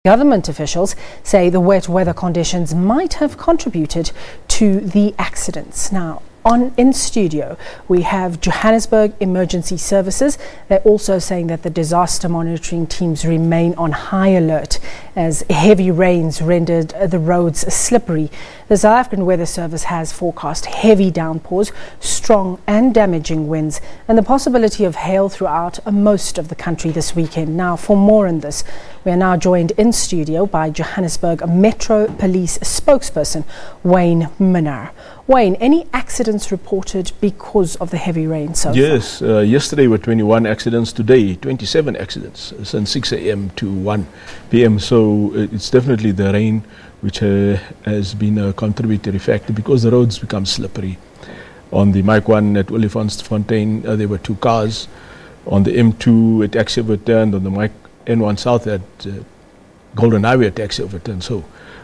Government officials say the wet weather conditions might have contributed to the accidents. Now, in studio, we have Johannesburg Emergency Services. They're also saying that the disaster monitoring teams remain on high alert as heavy rains rendered the roads slippery. The South African Weather Service has forecast heavy downpours, strong and damaging winds, and the possibility of hail throughout most of the country this weekend. Now, for more on this, we are now joined in studio by Johannesburg Metro Police spokesperson Wayne Minaar. Wayne, any accidents reported because of the heavy rain so far? Yes, yesterday were 21 accidents, today 27 accidents since 6 a.m. to 1 p.m. So it's definitely the rain which has been a contributory factor because the roads become slippery. On the Mike 1 at Olifantsfontein, there were 2 cars. On the M2, a taxi overturned. On the Mike N1 South at Golden Highway, a taxi overturned. So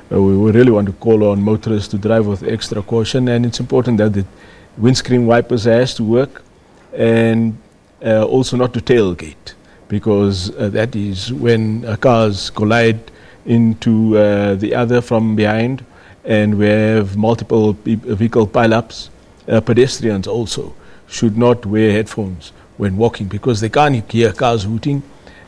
we really want to call on motorists to drive with extra caution, and it's important that the windscreen wipers has to work, and also not to tailgate, because that is when cars collide into the other from behind, and we have multiple vehicle pileups. Pedestrians also should not wear headphones when walking because they can't hear cars hooting,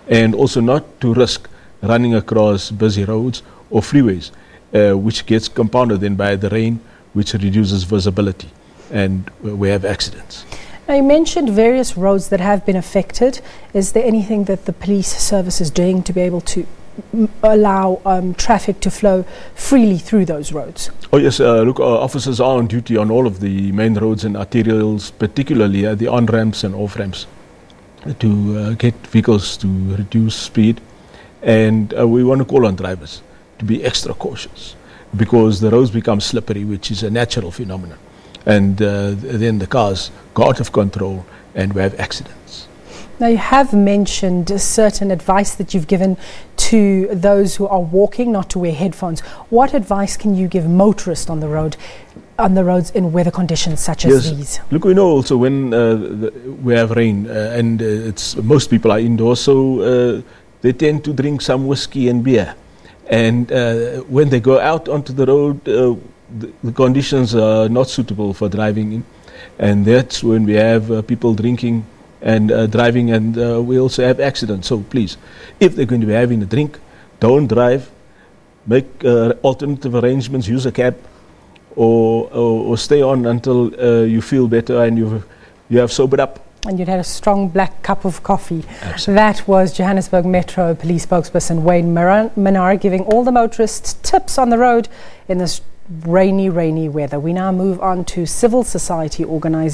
and also not to risk running across busy roads or freeways, which gets compounded then by the rain, which reduces visibility, and we have accidents. Now, you mentioned various roads that have been affected. Is there anything that the police service is doing to be able to allow traffic to flow freely through those roads? Oh yes, look, our officers are on duty on all of the main roads and arterials, particularly the on-ramps and off-ramps, to get vehicles to reduce speed. And we want to call on drivers to be extra cautious because the roads become slippery, which is a natural phenomenon. And then the cars go out of control and we have accidents. Now, you have mentioned a certain advice that you've given to those who are walking not to wear headphones. What advice can you give motorists on the roads in weather conditions such as these? Look, we know also when we have rain and it's most people are indoors, so they tend to drink some whiskey and beer. And when they go out onto the road, the conditions are not suitable for driving in. And that's when we have people drinking and driving, and we also have accidents. So please, if they're going to be having a drink, don't drive. Make alternative arrangements, use a cab, or stay on until you feel better and you have sobered up. And you'd had a strong black cup of coffee. Absolutely. That was Johannesburg Metro Police spokesperson Wayne Minaar giving all the motorists tips on the road in this rainy weather. We now move on to civil society organizations.